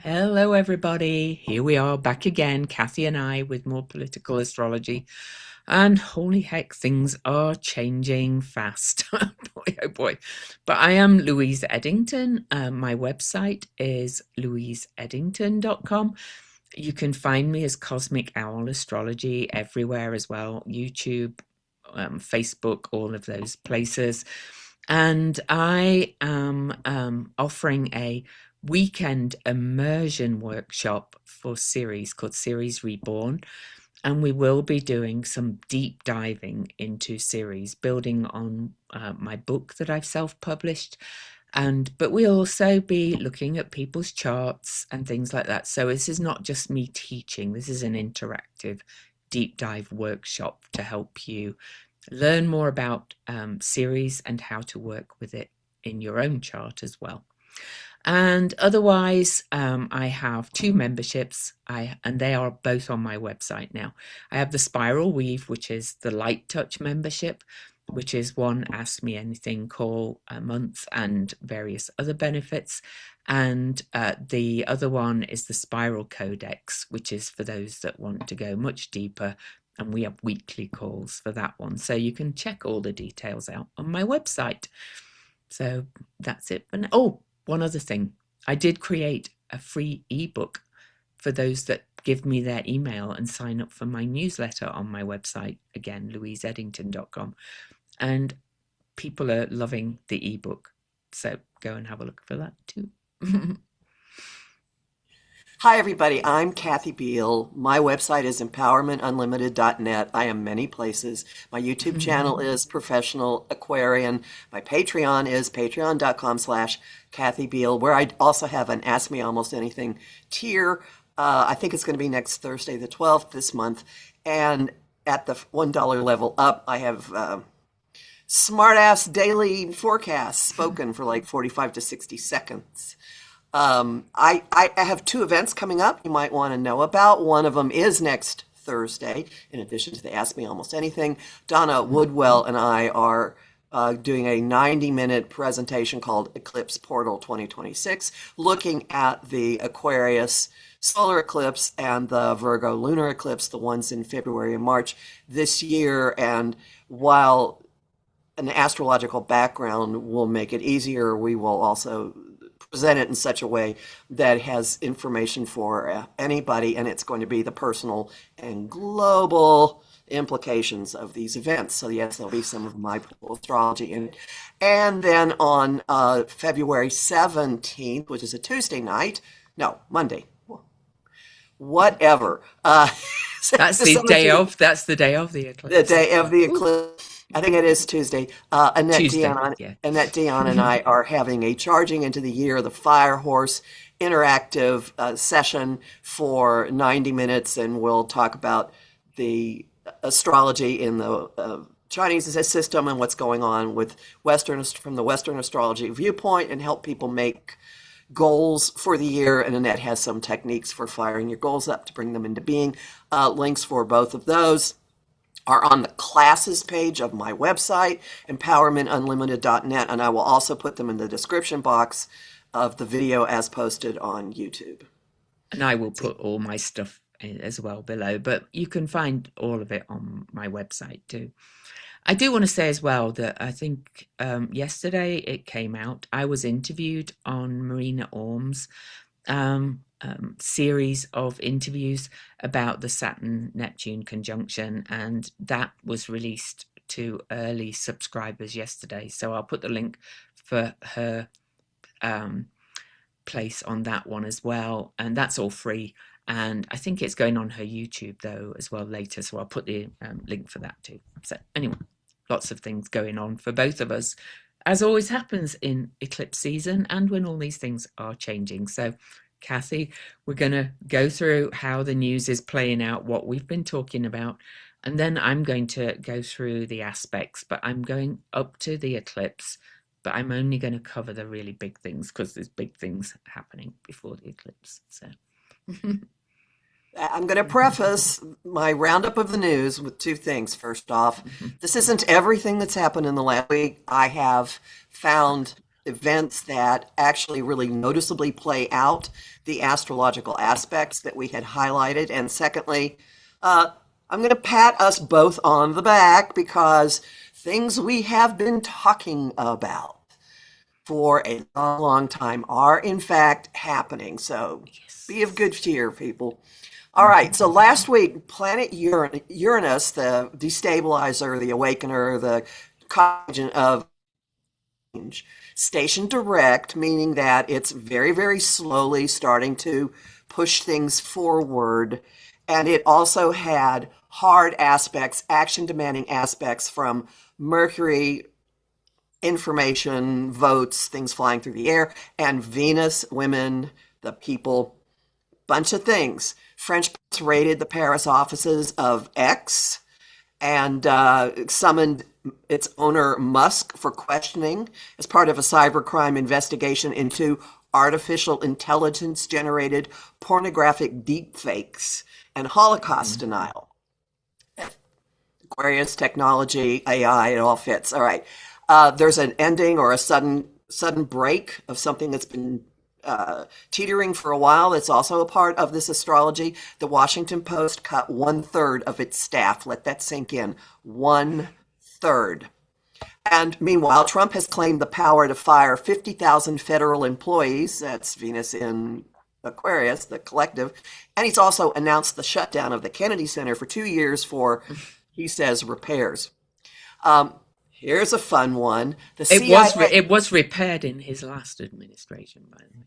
Hello, everybody. Here we are back again, Kathy and I, with more political astrology. And holy heck, things are changing fast. Boy, oh boy. But I am Louise Edington. My website is louiseedington.com. You can find me as Cosmic Owl Astrology everywhere as well, YouTube, Facebook, all of those places. And I am offering a weekend immersion workshop for Series called Series Reborn. And we will be doing some deep diving into Series, building on my book that I've self-published. But we'll also be looking at people's charts and things like that. So this is not just me teaching. This is an interactive deep dive workshop to help you learn more about Series and how to work with it in your own chart as well. And otherwise, I have two memberships, and they are both on my website now. I have the Spiral Weave, which is the Light Touch membership, which is one Ask Me Anything call a month and various other benefits. And the other one is the Spiral Codex, which is for those that want to go much deeper. And we have weekly calls for that one. So you can check all the details out on my website. So that's it for now. Oh, one other thing. I did create a free ebook for those that give me their email and sign up for my newsletter on my website, again, louiseedington.com. And people are loving the ebook. So go and have a look for that too. Hi, everybody. I'm Kathy Biehl. My website is empowermentunlimited.net. I am many places. My YouTube channel is Professional Aquarian. My Patreon is patreon.com/Kathy Biehl, where I also have an Ask Me Almost Anything tier. I think it's going to be next Thursday, the 12th this month. And at the $1 level up, I have smart-ass daily forecasts spoken for like 45 to 60 seconds. I have two events coming up you might want to know about. One of them is next Thursday, in addition to the Ask Me Almost Anything. Donna Woodwell and I are doing a 90-minute presentation called Eclipse Portal 2026, looking at the Aquarius solar eclipse and the Virgo lunar eclipse, the ones in February and March this year. And while an astrological background will make it easier, we will also present it in such a way that has information for anybody, and it's going to be the personal and global implications of these events. So yes, there'll be some of my astrology in it. And then on February 17th, which is a Tuesday night, no, Monday, whatever. That's the day of the eclipse. The day of the eclipse. I think it is Tuesday. Tuesday, yeah. Annette Dion and I are having a Charging into the Year, the Fire Horse interactive session for 90 minutes, and we'll talk about the astrology in the Chinese system and what's going on with from the Western astrology viewpoint, and help people make goals for the year. And Annette has some techniques for firing your goals up to bring them into being. Links for both of those are on the classes page of my website, empowermentunlimited.net, and I will also put them in the description box of the video as posted on YouTube. And I will put all my stuff in as well below, but you can find all of it on my website too. I do want to say as well that I think yesterday it came out. I was interviewed on Marina Orm's series of interviews about the Saturn-Neptune conjunction, and that was released to early subscribers yesterday. So I'll put the link for her place on that one as well, and that's all free. And I think it's going on her YouTube though as well later, so I'll put the link for that too. So anyway, lots of things going on for both of us, as always happens in eclipse season and when all these things are changing. So Kathy, we're going to go through how the news is playing out, what we've been talking about, and then I'm going to go through the aspects, but I'm going up to the eclipse, but I'm only going to cover the really big things because there's big things happening before the eclipse. So I'm going to preface my roundup of the news with two things. First off, this isn't everything that's happened in the last week. I have found events that actually really noticeably play out the astrological aspects that we had highlighted. And secondly, I'm going to pat us both on the back because things we have been talking about for a long, long time are in fact happening. So be of good Yes. cheer, people. All right, so last week, planet Uranus, the destabilizer, the awakener, the conjunct of change, station direct, meaning that it's very, very slowly starting to push things forward. And it also had hard aspects, action demanding aspects from Mercury, information, votes, things flying through the air, and Venus, women, the people, bunch of things. French raided the Paris offices of X and summoned its owner Musk for questioning as part of a cybercrime investigation into artificial intelligence generated pornographic deepfakes and Holocaust Mhm. denial. Aquarius, technology, AI, it all fits. All right. There's an ending or a sudden break of something that's been teetering for a while. That's also a part of this astrology. The Washington Post cut 1/3 of its staff. Let that sink in. 1/3. And meanwhile, Trump has claimed the power to fire 50,000 federal employees. That's Venus in Aquarius, the collective. And he's also announced the shutdown of the Kennedy Center for 2 years for, he says, repairs. Here's a fun one. The CIA. It was repaired in his last administration, by the way.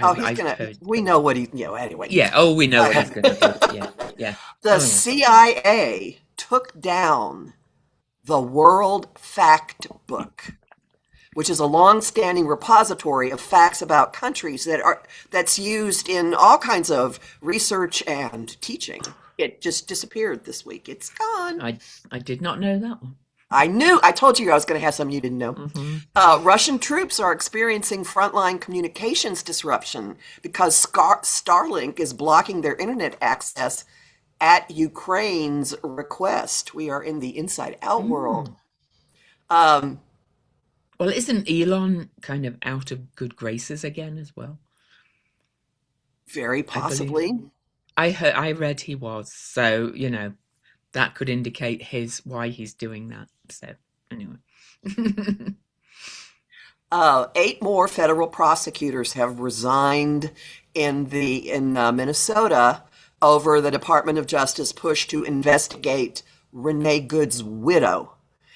Oh, he's I've gonna. heard. We know what he. Anyway. Yeah. Oh, we know what he's going to do. Yeah. Yeah. The Oh, yeah. CIA took down the World Fact Book, which is a long-standing repository of facts about countries that's used in all kinds of research and teaching. It just disappeared this week. It's gone. I did not know that one. I told you I was going to have some you didn't know. Hmm. Russian troops are experiencing frontline communications disruption because Starlink is blocking their internet access at Ukraine's request. We are in the inside out world. Mm. Um, Well, isn't Elon kind of out of good graces again as well? Very I believe. possibly. I read he was. So, that could indicate why he's doing that. So, anyway. 8 more federal prosecutors have resigned in Minnesota over the Department of Justice push to investigate Renee Good's widow.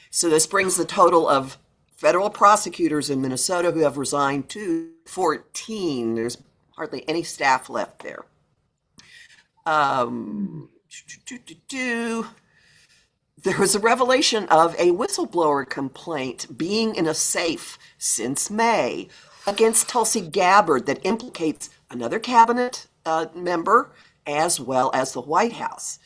So this brings the total of federal prosecutors in Minnesota who have resigned to 14. There's hardly any staff left there. Um, there was a revelation of a whistleblower complaint being in a safe since May against Tulsi Gabbard that implicates another cabinet member as well as the White House.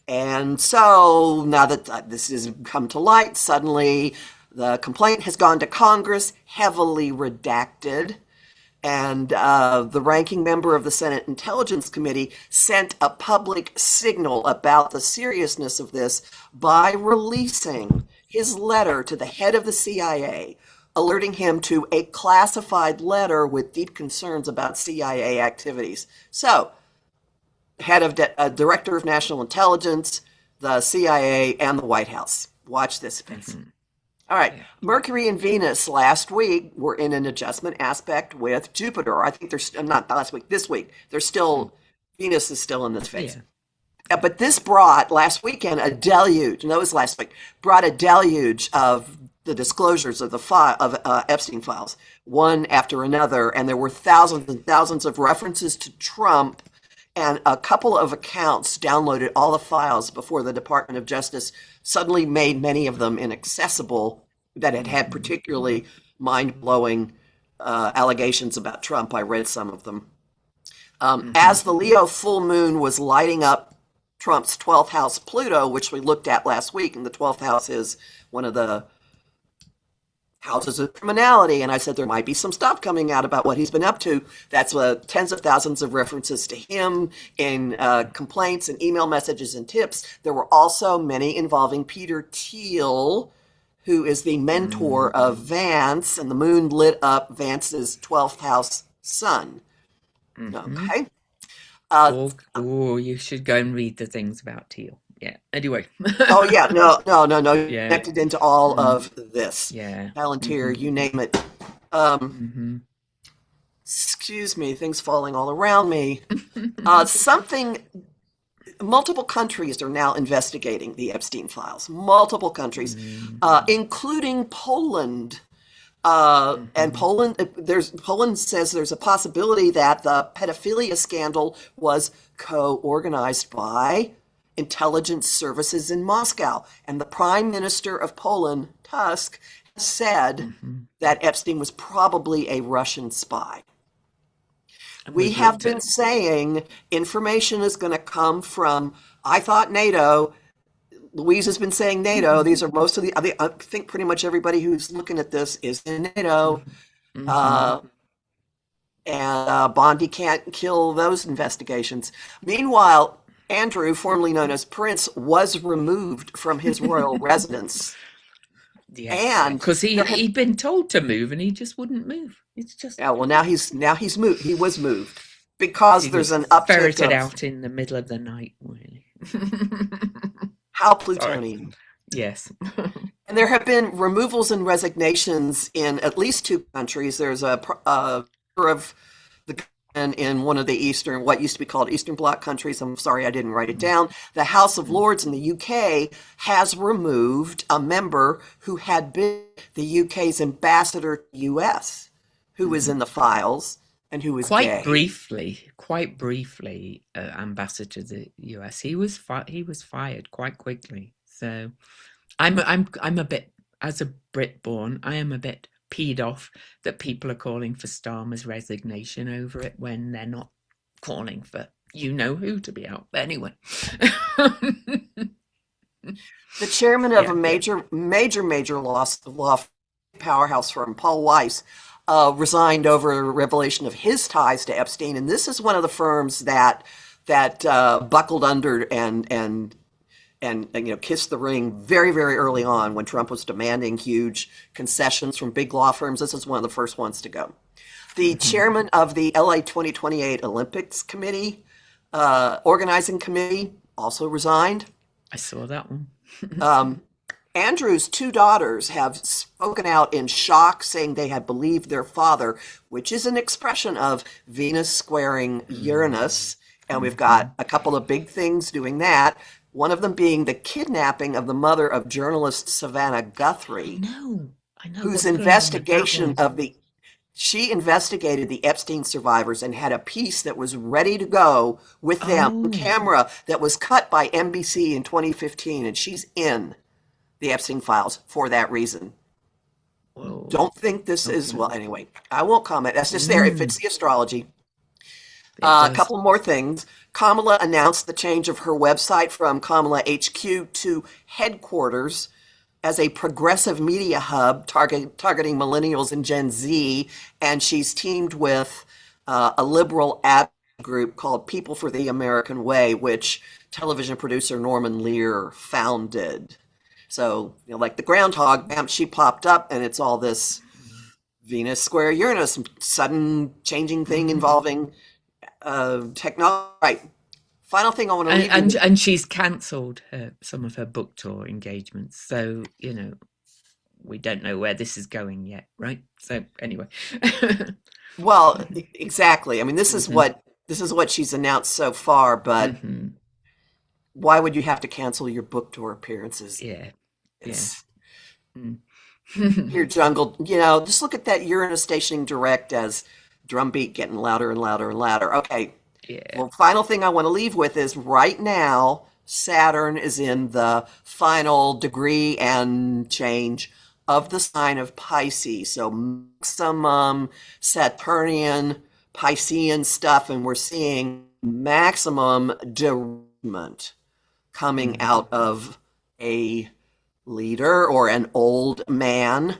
And so now that this has come to light, suddenly the complaint has gone to Congress, heavily redacted. And the ranking member of the Senate Intelligence Committee sent a public signal about the seriousness of this by releasing his letter to the head of the CIA, alerting him to a classified letter with deep concerns about CIA activities. So, head of Director of National Intelligence, the CIA, and the White House. Watch this space. Mhm. All right. Yeah. Mercury and Venus last week were in an adjustment aspect with Jupiter. I think there's not last week, this week. There's still, Venus is still in this phase. Yeah. But this brought last weekend a deluge, no, it was last week, brought a deluge of the disclosures of Epstein files, one after another. And there were thousands and thousands of references to Trump. And a couple of accounts downloaded all the files before the Department of Justice suddenly made many of them inaccessible that had particularly mind-blowing allegations about Trump. I read some of them. As the Leo full moon was lighting up Trump's 12th house Pluto, which we looked at last week, and the 12th house is one of the houses of criminality, and I said there might be some stuff coming out about what he's been up to. That's tens of thousands of references to him in complaints and email messages and tips. There were also many involving Peter Thiel, who is the mentor of Vance, and the moon lit up Vance's 12th house sun. Mm-hmm. Okay. Oh, you should go and read the things about teal. Yeah. Anyway. Oh yeah, no, Yeah. connected into all Mm, of this. yeah. Palantir, Mm-hmm. you name it. Um, Mm-hmm. excuse me, things falling all around me. Something, multiple countries are now investigating the Epstein files. Multiple countries, Mm-hmm. including Poland. And Mm-hmm. Poland says there's a possibility that the pedophilia scandal was co-organized by intelligence services in Moscow. And the Prime Minister of Poland, Tusk, said Mm-hmm. that Epstein was probably a Russian spy. And We we've have looked been at. saying information is going to come from, I thought NATO. Louise has been saying NATO. These are most of I think pretty much everybody who's looking at this is in NATO. Mm-hmm. Uh, and Bondi can't kill those investigations. Meanwhile, Andrew, formerly known as Prince, was removed from his royal residence. Yes, And because there have, he'd been told to move and he just wouldn't move. It's just yeah, well, now he's moved. He was moved because he there's was an uptick ferreted of out in the middle of the night, really. how Sorry. plutonium. Yes. And there have been removals and resignations in at least two countries. There's a of the government in one of the eastern, what used to be called Eastern Bloc countries. I'm sorry I didn't write it down. The House of Lords in the UK has removed a member who had been the UK's ambassador to the US, who was in the files and who was gay. Quite briefly, ambassador to the US. He was fired quite quickly. So I'm a bit, as a Brit born, I am a bit peed off that people are calling for Starmer's resignation over it when they're not calling for you know who to be out. But anyway. The chairman of Yeah. a major law powerhouse firm, Paul Weiss, resigned over a revelation of his ties to Epstein, and this is one of the firms that buckled under and kissed the ring very early on when Trump was demanding huge concessions from big law firms. This is one of the first ones to go. The Mhm. chairman of the LA 2028 Olympics Committee, organizing committee, also resigned. I saw that one. Um, Andrew's two daughters have spoken out in shock, saying they had believed their father, which is an expression of Venus squaring Uranus. And we've got Mhm. a couple of big things doing that. One of them being the kidnapping of the mother of journalist Savannah I Guthrie, know. I know whose what's going on with that investigation one. of the she investigated the Epstein survivors and had a piece that was ready to go with them on Oh, camera that was cut by NBC in 2015, and she's in the Epstein files for that reason. whoa. Don't think this is, Okay. well, anyway, I won't comment. That's just there. It fits Mm, the astrology. it A does. couple more things. Kamala announced the change of her website from Kamala HQ to headquarters as a progressive media hub targeting millennials and Gen Z. And she's teamed with a liberal ad group called People for the American Way, which television producer Norman Lear founded. So, like the groundhog, bam, she popped up, and it's all this Venus square Uranus, sudden changing thing Mm. involving technology. Right. Final thing I want to And leave you with. she's cancelled some of her book tour engagements. So, we don't know where this is going yet, right? So anyway. Well, exactly. I mean, Hmm. this is what she's announced so far, but Hmm. why would you have to cancel your book tour appearances? Yeah. Yeah. It's Mm. your jungle. Just look at that Uranus stationing direct as drumbeat getting louder and louder and louder. Okay. Yeah. Well, final thing I want to leave with is right now, Saturn is in the final degree and change of the sign of Pisces. So maximum Saturnian, Piscean stuff, and we're seeing maximum derangement coming Mm. out of a leader or an old man.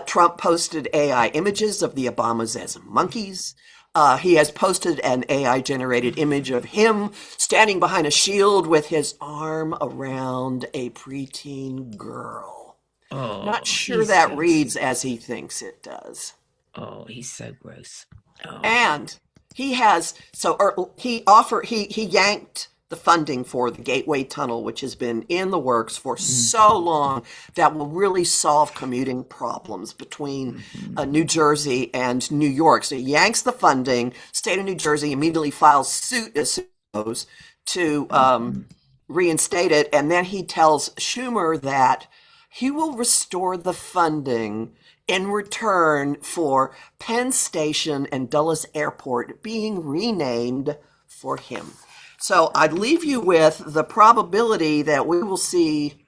Trump posted AI images of the Obamas as monkeys. He has posted an AI generated image of him standing behind a shield with his arm around a preteen girl. Not Oh, sure he's that just, reads as he thinks it does. oh, he's so gross. Oh, And he has so or he yanked the funding for the Gateway Tunnel, which has been in the works for mm, so long, that will really solve commuting problems between mhm, New Jersey and New York. So he yanks the funding. State of New Jersey immediately files suit as soon as it goes to mhm. reinstate it, and then he tells Schumer that he will restore the funding in return for Penn Station and Dulles Airport being renamed for him. So I'd leave you with the probability that we will see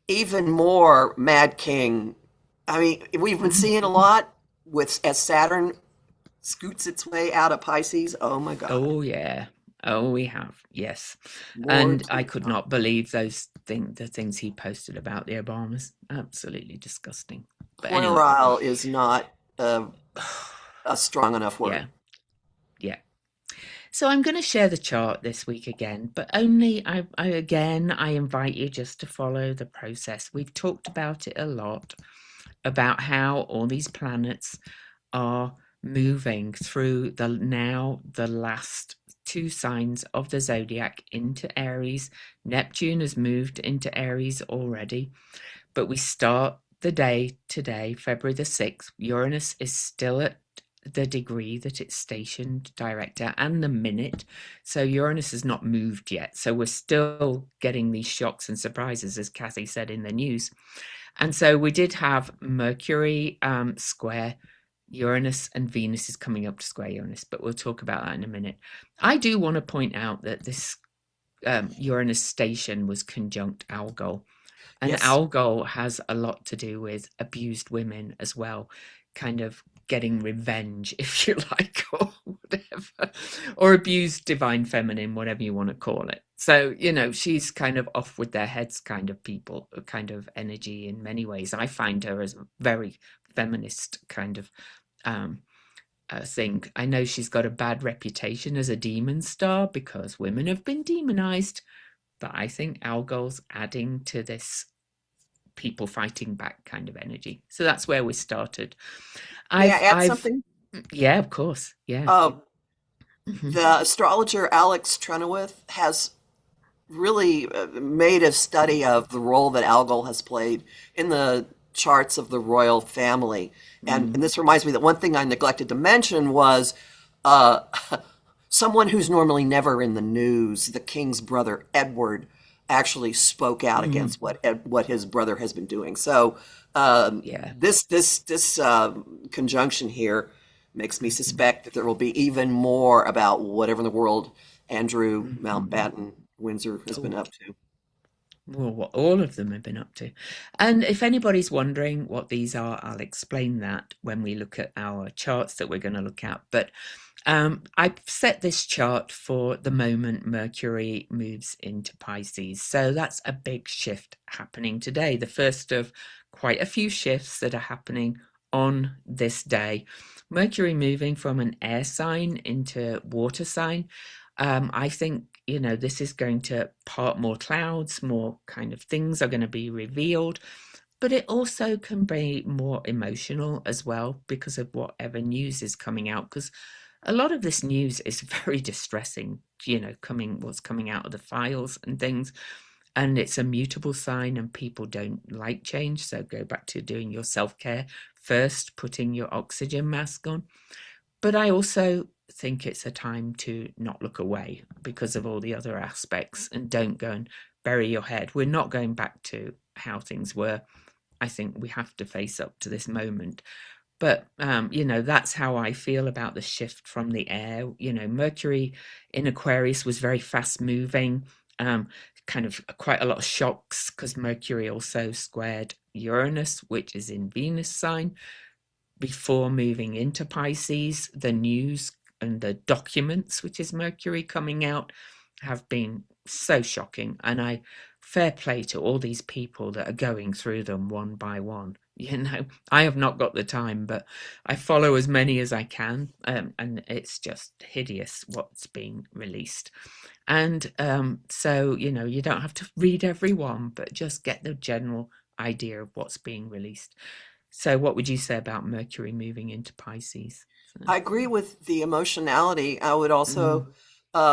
even more Mad King. I mean, we've been seeing a lot with as Saturn scoots its way out of Pisces. Oh my God, Oh yeah. Oh, we have. Yes. more And to I could come. not believe the things he posted about the Obamas. Absolutely disgusting. But anyway, Puerile is not a strong enough word. yeah. Yeah. So I'm going to share the chart this week again, but only I invite you just to follow the process. We've talked about it a lot, about how all these planets are moving through the last two signs of the zodiac into Aries. Neptune has moved into Aries already, but we start the day today, February the 6th. Uranus is still at the degree that it's stationed direct at and the minute. So Uranus has not moved yet. So we're still getting these shocks and surprises, as Kathy said in the news. And so we did have Mercury square Uranus, and Venus is coming up to square Uranus, but we'll talk about that in a minute. I do want to point out that this Uranus station was conjunct Algol. And Yes. Algol has a lot to do with abused women as well, kind of getting revenge, if you like, or whatever, or abused divine feminine, whatever you want to call it. So, she's kind of off with their heads kind of people, kind of energy in many ways. I find her as a very feminist kind of um, thing. I know she's got a bad reputation as a demon star because women have been demonized, but I think Algol's adding to this people fighting back kind of energy. So that's where we started. May I add I've something? Yeah, of course. Yeah. Uh, Mhm. the astrologer Alex Trenoweth has really made a study of the role that Algol has played in the charts of the royal family. And Mm, this reminds me that one thing I neglected to mention was uh, someone who's normally never in the news, the king's brother Edward, actually spoke out mm, against what his brother has been doing. So yeah. this conjunction here makes me Mhm, suspect that there will be even more about whatever in the world Andrew mhm. Mountbatten Windsor has been Oh, up to. well, what all of them have been up to. And if anybody's wondering what these are, I'll explain that when we look at our charts that we're going to look at. But I've set this chart for the moment Mercury moves into Pisces. So that's a big shift happening today, the first of quite a few shifts that are happening on this day. Mercury moving from an air sign into water sign. I think, this is going to part more clouds, more kind of things are going to be revealed, but it also can be more emotional as well because of whatever news is coming out. Because a lot of this news is very distressing, what's coming out of the files and things. And it's a mutable sign, and people don't like change. So go back to doing your self care first, putting your oxygen mask on. But I also think it's a time to not look away because of all the other aspects and don't go and bury your head. We're not going back to how things were. I think we have to face up to this moment. But, that's how I feel about the shift from the air. Mercury in Aquarius was very fast moving, um, kind of quite a lot of shocks because Mercury also squared Uranus, which is in Venus sign before moving into Pisces. The news and the documents, which is Mercury coming out, have been so shocking. And fair play to all these people that are going through them one by one. I have not got the time, but I follow as many as I can, and it's just hideous what's being released. And so, you don't have to read every one, but just get the general idea of what's being released. So what would you say about Mercury moving into Pisces? So, I agree with the emotionality. I would also mm,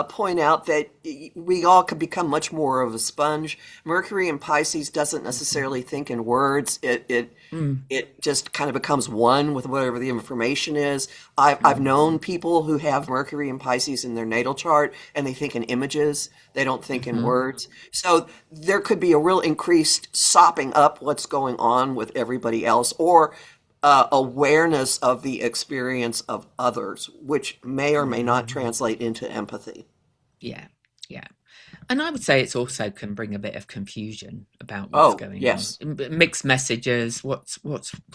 point out that we all could become much more of a sponge. Mercury in Pisces doesn't mhm, necessarily think in words. mm, It just kind of becomes one with whatever the information is. I've mm, known people who have Mercury and Pisces in their natal chart, and they think in images. They don't think in mhm, words. So there could be a real increased sopping up what's going on with everybody else, or awareness of the experience of others, which may or may not mm. translate into empathy. Yeah, yeah. And I would say it's also can bring a bit of confusion about what's Oh, going on. yes. Mixed messages, what's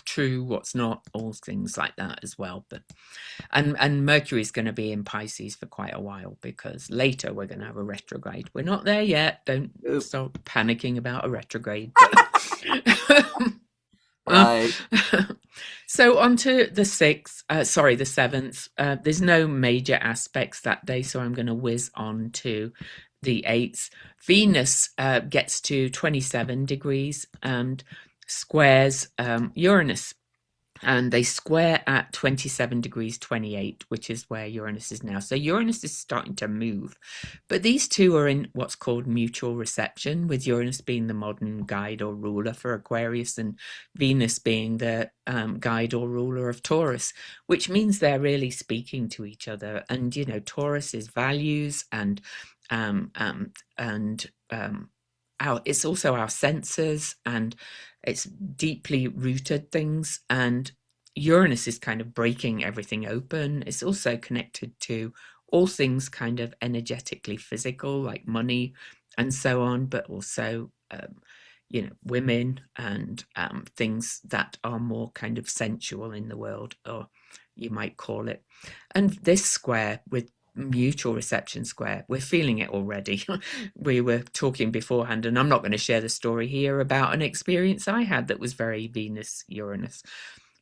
true, what's not, all things like that as well. But and Mercury's going to be in Pisces for quite a while because later we're going to have a retrograde. We're not there yet. Don't Oop, start panicking about a retrograde. But right. so on to the 6th, sorry, the 7th. There's no major aspects that day, so I'm going to whiz on to the 8th. Venus gets to 27 degrees and squares Uranus, and they square at 27 degrees 28, which is where Uranus is now. So Uranus is starting to move, but these two are in what's called mutual reception, with Uranus being the modern guide or ruler for Aquarius and Venus being the guide or ruler of Taurus, which means they're really speaking to each other. And Taurus is values um, um, and it's also our senses, and it's deeply rooted things. And Uranus is kind of breaking everything open. It's also connected to all things kind of energetically physical, like money and so on, but also women and things that are more kind of sensual in the world, or you might call it. And this square with mutual reception square, we're feeling it already. We were talking beforehand, and I'm not going to share the story here about an experience I had that was very Venus Uranus,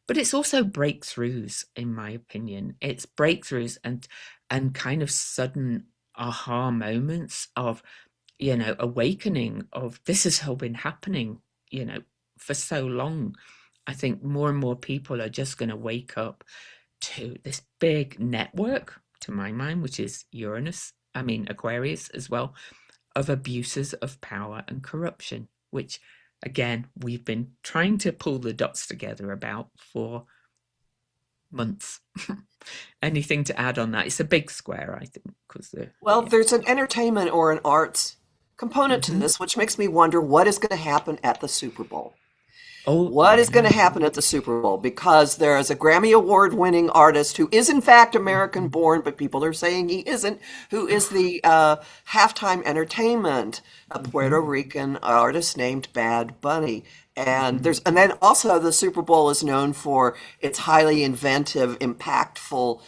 but it's also breakthroughs, in my opinion. It's breakthroughs and kind of sudden aha moments of awakening of this has all been happening you know for so long. I think more and more people are just going to wake up to this big network, to my mind, which is Uranus, I mean Aquarius as well, of abuses of power and corruption, which again we've been trying to pull the dots together about for months. Anything to add on that? It's a big square, I think, because the Well, yeah. there's an entertainment or an arts component to Hmm. this, which makes me wonder what is going to happen at the Super Bowl. Oh What is going yeah. to happen at the Super Bowl? Because there is a Grammy Award winning artist who is, in fact, American Hmm. born, but people are saying he isn't, who is the halftime entertainment, a Puerto Hmm. Rican artist named Bad Bunny. Hmm. And then also the Super Bowl is known for its highly inventive, impactful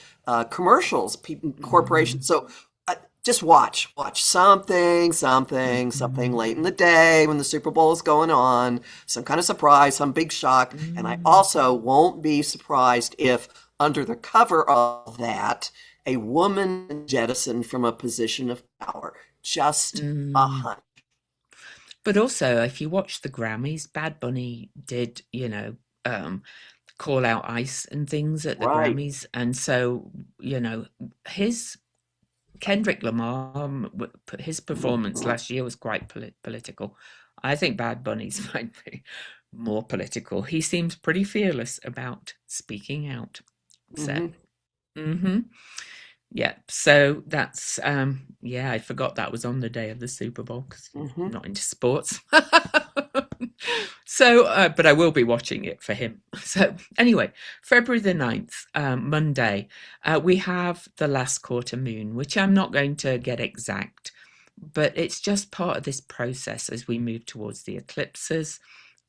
commercials, people, Hmm. corporations. So just watch something Hmm. late in the day when the Super Bowl is going on, some kind of surprise, some big shock. And I Mm, also won't be surprised if under the cover of that, a woman jettisoned from a position of power. Just a mm. hunch. But also, if you watch the Grammys, Bad Bunny did, call out ice and things at the Right. Grammys, and so his Kendrick Lamar, his performance last year was quite political. I think Bad Bunny's might be more political. He seems pretty fearless about speaking out. So, Hmm. hmm yeah, so that's yeah, I forgot that was on the day of the Super Bowl because I'm Hmm. not into sports. So but I will be watching it for him. So anyway, February the 9th, Monday, we have the last quarter moon, which I'm not going to get exact, but it's just part of this process as we move towards the eclipses.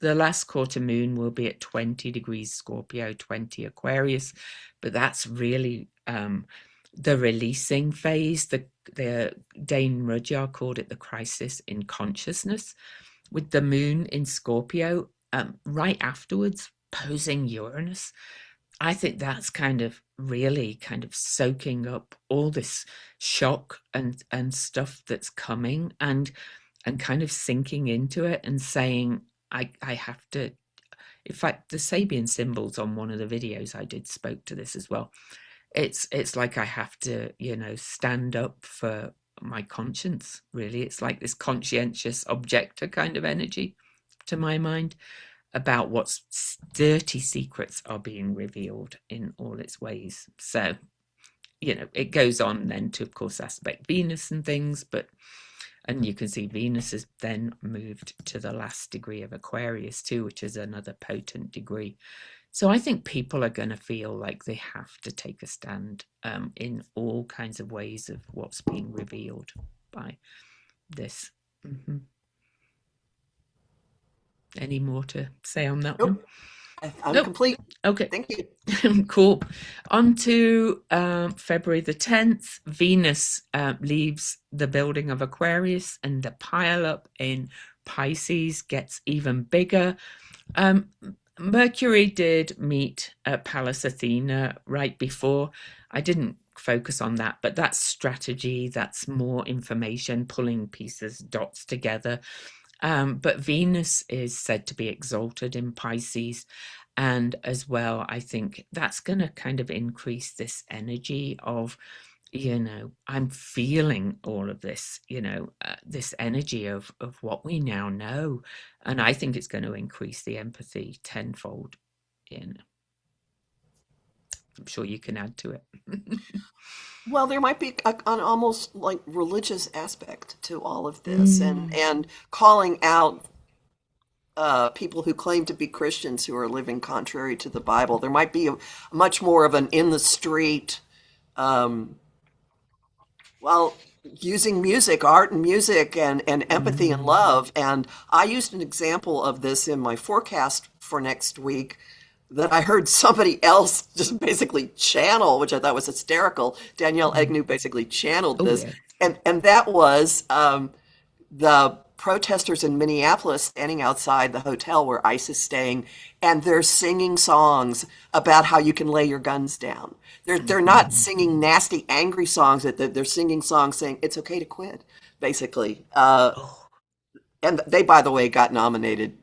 The last quarter moon will be at 20 degrees Scorpio, 20 Aquarius, but that's really the releasing phase. The Dane Rudyard called it the crisis in consciousness, with the moon in Scorpio right afterwards posing Uranus. I think that's kind of really kind of soaking up all this shock and stuff that's coming, and kind of sinking into it and saying, I have to. In fact, the Sabian symbols on one of the videos I did spoke to this as well. It's like I have to, stand up for my conscience, really. It's like this conscientious objector kind of energy to my mind about what's dirty secrets are being revealed in all its ways. So, it goes on then to, of course, aspect Venus and things, and you can see Venus has then moved to the last degree of Aquarius too, which is another potent degree. So I think people are going to feel like they have to take a stand in all kinds of ways of what's being revealed by this. Mm-hmm. Any more to say on that one? Nope. I'm Nope. complete. Okay. Thank you. Cool. On to February the 10th. Venus leaves the building of Aquarius, and the pile up in Pisces gets even bigger. Mercury did meet at Pallas Athena right before. I didn't focus on that, but that's strategy, that's more information, pulling pieces, dots together. But Venus is said to be exalted in Pisces. And as well, I think that's going to kind of increase this energy of, I'm feeling all of this, this energy of what we now know. And I think it's going to increase the empathy tenfold. I'm sure you can add to it. Well, there might be an almost like religious aspect to all of this, and Mm, and calling out people who claim to be Christians who are living contrary to the Bible. There might be much more of an in the street, um, well, using music, art and music, and empathy and mm, love. And I used an example of this in my forecast for next week that I heard somebody else just basically channel, which I thought was hysterical. Danielle mm. Agnew basically channeled Oh, this, yeah. and that was the protesters in Minneapolis standing outside the hotel where ICE is staying, and they're singing songs about how you can lay your guns down. They're not Mhm. singing nasty, angry songs. They're singing songs saying it's okay to quit, basically. Oh, And they, by the way, got nominated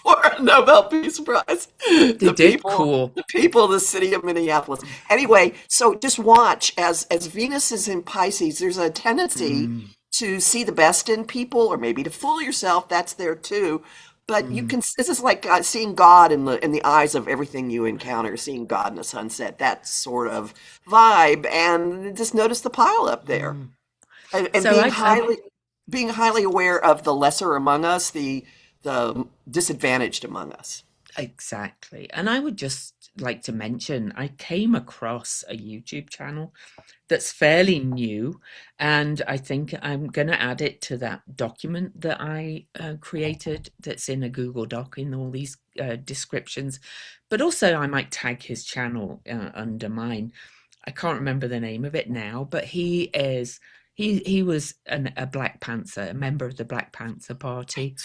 for a Nobel Peace Prize. they did? Cool. The people of the city of Minneapolis. Anyway, so just watch as Venus is in Pisces. There's a tendency Mm, to see the best in people, or maybe to fool yourself. That's there too. But you mm. can. This is like seeing God in the eyes of everything you encounter. Seeing God in a sunset. That sort of vibe. And just notice the pile up there, Mm. and So being highly aware of the lesser among us, the disadvantaged among us. exactly. And I would just like to mention, I came across a YouTube channel that's fairly new, and I think I'm going to add it to that document that I created that's in a Google Doc in all these descriptions. But also, I might tag his channel under mine. I can't remember the name of it now, but he was a Black Panther, a member of the Black Panther Party,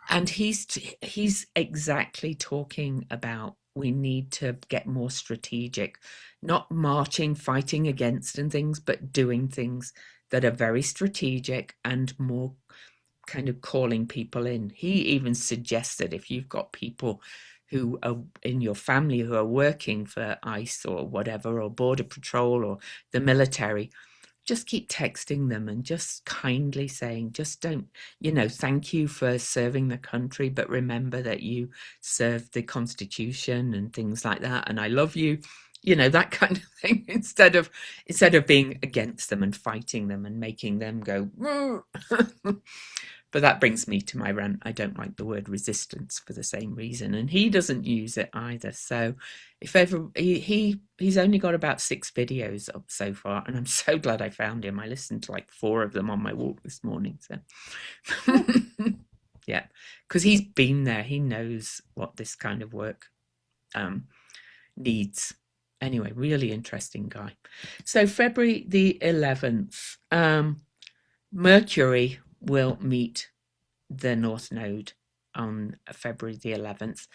and he's exactly talking about we need to get more strategic, not marching, fighting against and things, but doing things that are very strategic and more kind of calling people in. He even suggested if you've got people who are in your family who are working for ICE or whatever, or Border Patrol or the military, just keep texting them and just kindly saying, just don't, thank you for serving the country, but remember that you served the Constitution and things like that. And I love you, that kind of thing, instead of being against them and fighting them and making them go. But that brings me to my rant. I don't like the word resistance for the same reason, and he doesn't use it either. So, if ever he's only got about 6 videos up so far, and I'm so glad I found him. I listened to like 4 of them on my walk this morning. So, yeah, because he's been there. He knows what this kind of work needs. Anyway, really interesting guy. So February the 11th, Mercury will meet the North Node on February the 11th.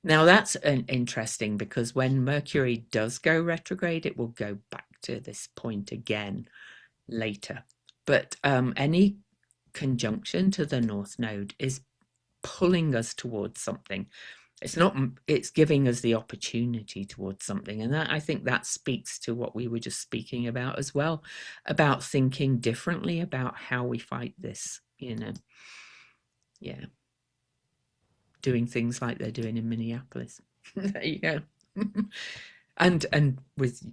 Now that's interesting because when Mercury does go retrograde, it will go back to this point again later. But any conjunction to the North Node is pulling us towards something. It's not, it's giving us the opportunity towards something. And that, I think that speaks to what we were just speaking about as well, about thinking differently about how we fight this, you know. Yeah. Doing things like they're doing in Minneapolis. There you go. And with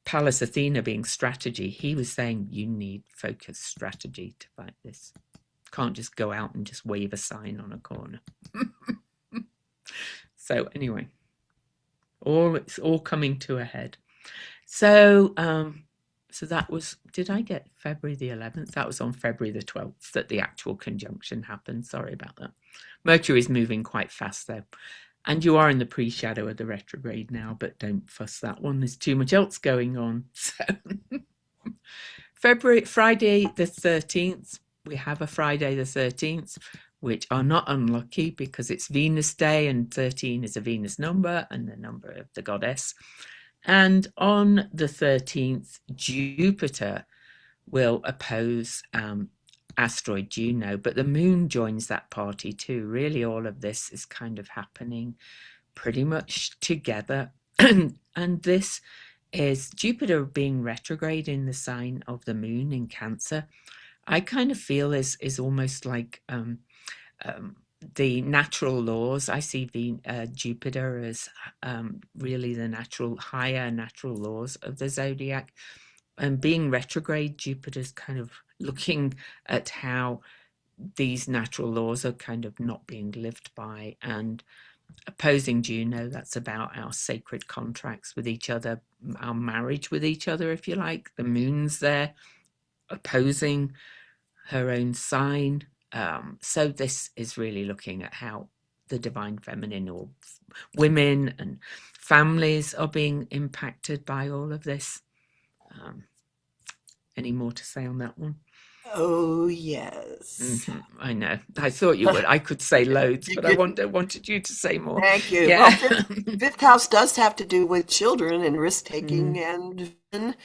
Pallas Athena being strategy, he was saying you need focused strategy to fight this. Can't just go out and just wave a sign on a corner. So anyway, it's all coming to a head. So so that was, did I get February the 11th? That was on February the 12th that the actual conjunction happened. Sorry about that. Mercury is moving quite fast though. And you are in the pre-shadow of the retrograde now, but don't fuss that one. There's too much else going on. So Friday the 13th, we have a Friday the 13th, which are not unlucky because it's Venus Day, and 13 is a Venus number and the number of the goddess. And on the 13th, Jupiter will oppose asteroid Juno, but the moon joins that party too. Really, all of this is kind of happening pretty much together. And this is Jupiter being retrograde in the sign of the moon in Cancer. I kind of feel is almost like the natural laws. I see Jupiter as really the higher natural laws of the zodiac. And being retrograde, Jupiter's kind of looking at how these natural laws are kind of not being lived by, and opposing Juno, that's about our sacred contracts with each other, our marriage with each other, if you like. The moon's there opposing her own sign. So this is really looking at how the divine feminine, or women and families, are being impacted by all of this. Any more to say on that one? Oh, yes. I know. I thought you would. I could say loads, but I wanted you to say more. Thank you. Yeah. Well, fifth house does have to do with children and risk taking, and the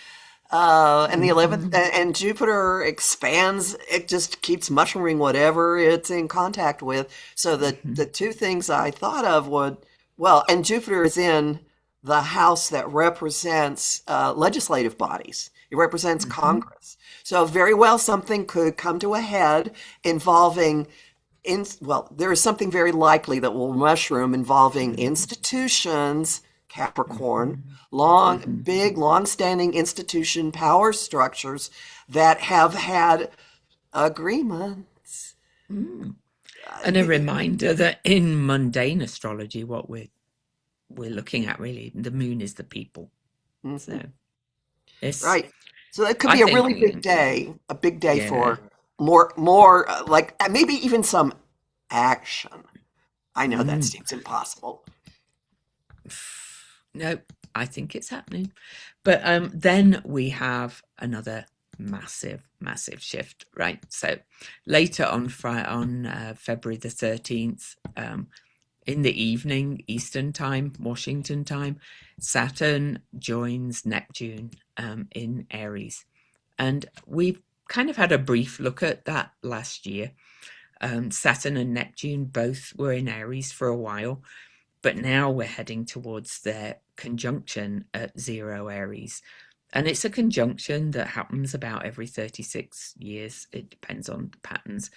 11th, and Jupiter expands. It just keeps mushrooming whatever it's in contact with. So the two things I thought of would, well, and Jupiter is in the house that represents legislative bodies. It represents Congress. So very well something could come to a head involving, there is something very likely that will mushroom involving institutions, Capricorn, long-standing institution power structures that have had agreements. And a reminder that in mundane astrology, what we're looking at, really, the moon is the people. So it's right. So that could be a really big day, for more like maybe even some action. I know that seems impossible. No, I think it's happening. But then we have another massive shift, right? So later on February the 13th, in the evening, Eastern time, Washington time, Saturn joins Neptune in Aries. And we've kind of had a brief look at that last year. Saturn and Neptune both were in Aries for a while, but now we're heading towards their conjunction at 0 Aries. And it's a conjunction that happens about every 36 years. It depends on the patterns.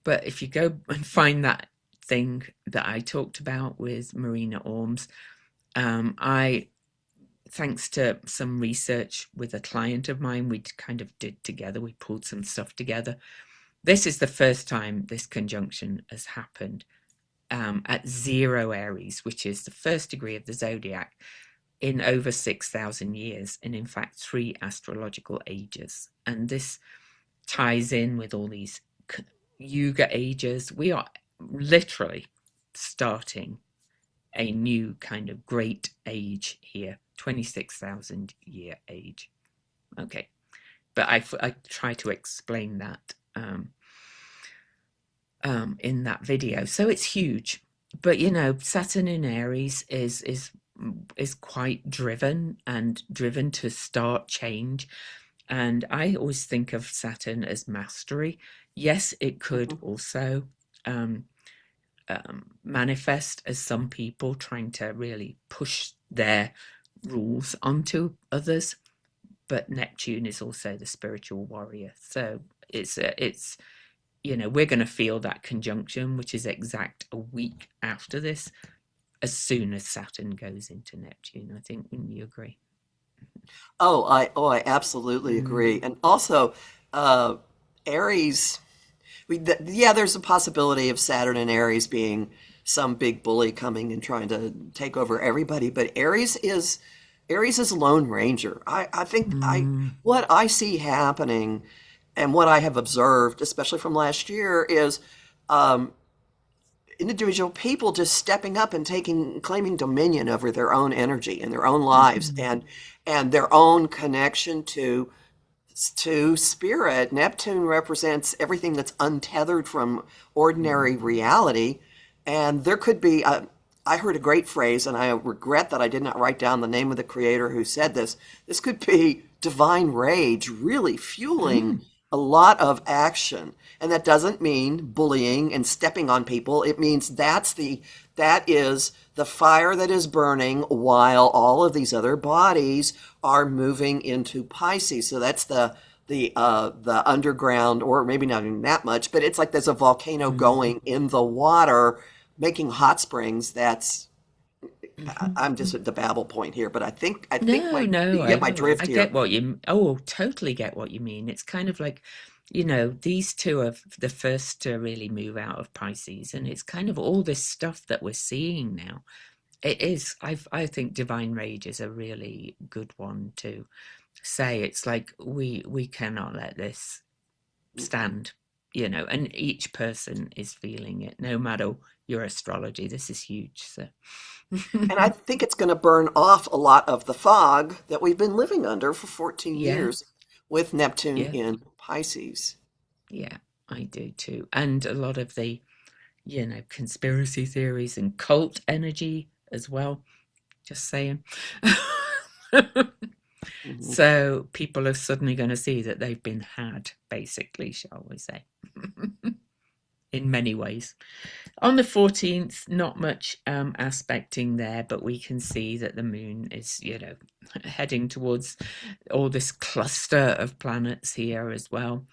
But if you go and find that thing that I talked about with Marina Ormes, thanks to some research with a client of mine, we kind of did together, we pulled some stuff together. This is the first time this conjunction has happened at 0 Aries, which is the first degree of the zodiac, in over 6,000 years, and in fact 3 astrological ages. And this ties in with all these Yuga ages. We are literally starting a new kind of great age here, 26,000 year age. Okay, but I try to explain that in that video. So it's huge, but you know, Saturn in Aries is quite driven to start change. And I always think of Saturn as mastery. Yes, it could also manifest as some people trying to really push their rules onto others. But Neptune is also the spiritual warrior. So it's we're going to feel that conjunction, which is exact a week after this, as soon as Saturn goes into Neptune. I think, wouldn't you agree? I absolutely agree. Mm. And also, Aries, yeah, there's a possibility of Saturn and Aries being some big bully coming and trying to take over everybody, but Aries is a Lone Ranger. I think Mm. what I see happening and what I have observed, especially from last year, is um, individual people just stepping up and claiming dominion over their own energy and their own lives Mm. and their own connection to spirit. Neptune represents everything that's untethered from ordinary reality. And there could be, I heard a great phrase, and I regret that I did not write down the name of the creator who said this. This could be divine rage really fueling Mm. a lot of action. And that doesn't mean bullying and stepping on people. It means that is the fire that is burning while all of these other bodies are moving into Pisces. So that's the underground, or maybe not even that much, but it's like there's a volcano Mm. going in the water, making hot springs. Mhm. I'm just at the babble point here, but I think No, no, you get my drift I here. get what you, oh, totally get what you mean. It's kind of like, these two are the first to really move out of Pisces, and it's kind of all this stuff that we're seeing now. It is, I think Divine Rage is a really good one to say. It's like we cannot let this stand, and each person is feeling it, no matter your astrology. This is huge. So And I think it's going to burn off a lot of the fog that we've been living under for 14 yeah, years with Neptune yeah, in Pisces. yeah, I do too. And a lot of the, conspiracy theories and cult energy as well. Just saying. Mhm. So people are suddenly going to see that they've been had, basically, shall we say, in many ways. On the 14th, not much aspecting there, but we can see that the moon is, heading towards all this cluster of planets here as well.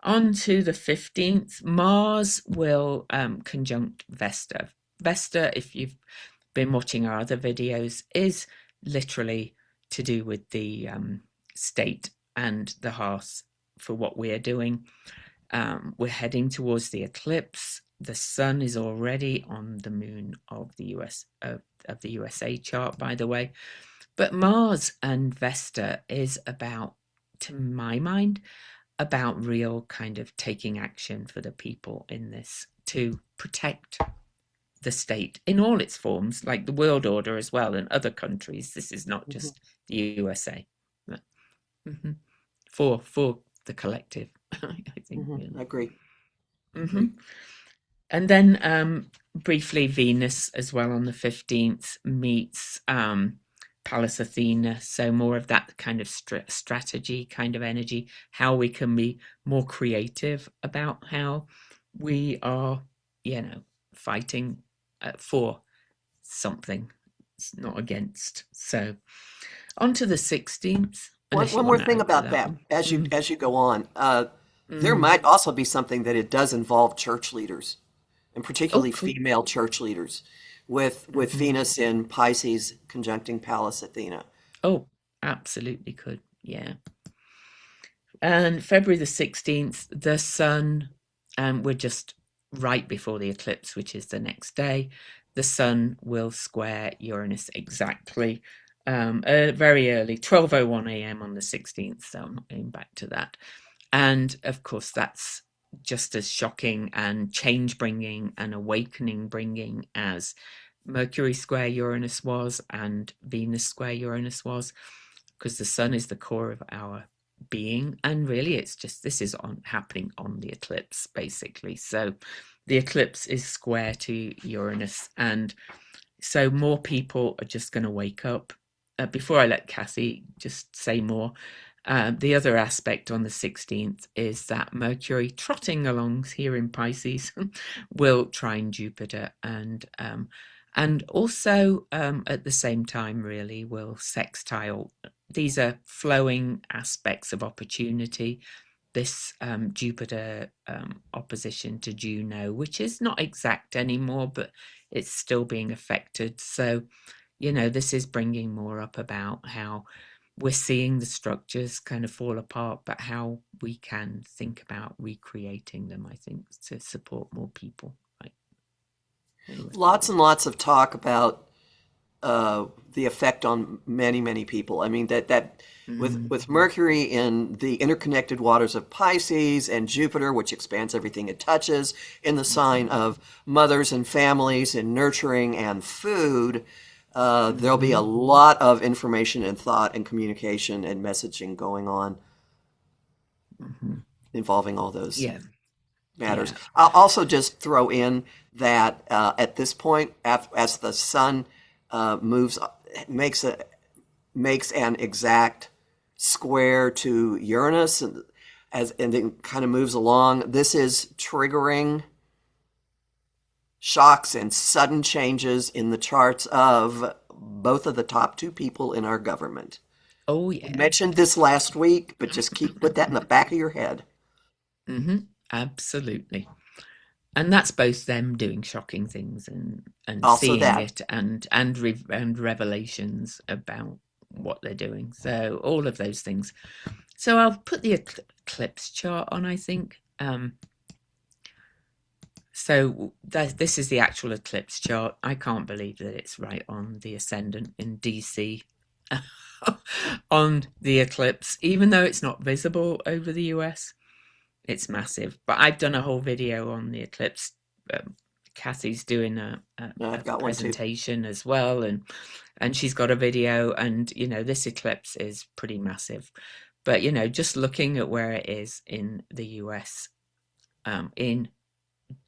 On to the 15th, Mars will conjunct Vesta. Vesta, if you've been watching our other videos, is literally to do with the state and the hearth for what we are doing. We're heading towards the eclipse. The sun is already on the moon of the of the USA chart, by the way. But Mars and Vesta is about, to my mind, about real kind of taking action for the people in this to protect the state in all its forms, like the world order as well, and other countries. This is not Mhm. just the USA. But, mhm, for the collective, I think, I really. agree. Hmm. Agree. And then briefly, Venus as well on the 15th meets Pallas Athena. So more of that kind of strategy kind of energy, how we can be more creative about how we are, fighting for something, it's not against. So on to the 16th, One unless you one want more to thing add to about that that one. as you Mm, as you go on, there mm. might also be something that it does involve church leaders, and Oh, particularly cool. female church leaders, with Hmm. Venus in Pisces conjuncting Pallas Athena. Oh, absolutely could. Yeah. And February the 16th, the sun, we're just right before the eclipse, which is the next day. The sun will square Uranus exactly very early, 12:01 a.m. on the 16th. So I'm not going back to that. And of course, that's just as shocking and change bringing and awakening bringing as Mercury square Uranus was and Venus square Uranus was, because the sun is the core of our being. And really, it's just this is happening on the eclipse, basically. So the eclipse is square to Uranus. And so more people are just going to wake up. Before I let Kathy just say more, The other aspect on the 16th is that Mercury, trotting along here in Pisces, will trine Jupiter, and also at the same time really will sextile. These are flowing aspects of opportunity. This Jupiter opposition to Juno, which is not exact anymore, but it's still being affected. So, this is bringing more up about how we're seeing the structures kind of fall apart, but how we can think about recreating them, I think, to support more people. Right. Anyway. Lots and lots of talk about the effect on many, many people. I mean, that with Mercury in the interconnected waters of Pisces and Jupiter, which expands everything it touches, in the sign of mothers and families and nurturing and food, there'll be a lot of information and thought and communication and messaging going on involving all those matters. Yeah. I'll also just throw in that at this point, as the sun moves, makes an exact square to Uranus, and then kind of moves along. This is triggering shocks and sudden changes in the charts of both of the top two people in our government. Oh, yeah. We mentioned this last week, but just put that in the back of your head. Absolutely. And that's both them doing shocking things and Also seeing that. it and revelations about what they're doing. So all of those things. So I'll put the eclipse chart on, I think. So this is the actual eclipse chart. I can't believe that it's right on the ascendant in DC on the eclipse, even though it's not visible over the US. It's massive. But I've done a whole video on the eclipse. Kathy's doing a presentation as well, and she's got a video, and this eclipse is pretty massive. But just looking at where it is in the US, in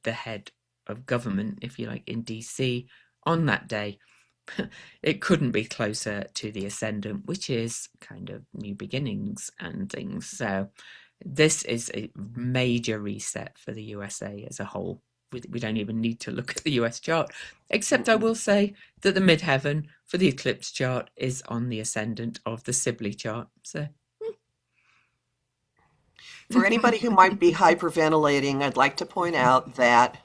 the head of government, if you like, in DC on that day, it couldn't be closer to the ascendant, which is kind of new beginnings and things. So this is a major reset for the USA as a whole. We don't even need to look at the US chart, except I will say that the midheaven for the eclipse chart is on the ascendant of the Sibley chart. So for anybody who might be hyperventilating, I'd like to point out that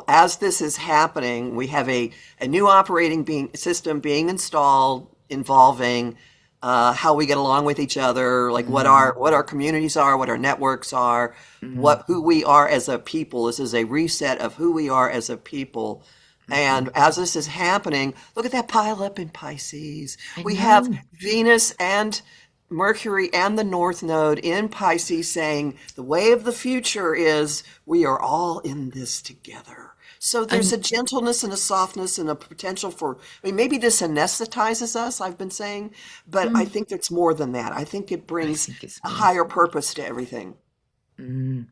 as this is happening, we have a new operating system being installed involving how we get along with each other, like what our communities are, what our networks are, who we are as a people. This is a reset of who we are as a people. And as this is happening, look at that pile up in Pisces. We have Venus and Mercury and the North Node in Pisces saying the way of the future is we are all in this together. So there's a gentleness and a softness and a potential for, maybe this anesthetizes us, I've been saying, but I think it's more than that. I think it brings a higher purpose to everything. And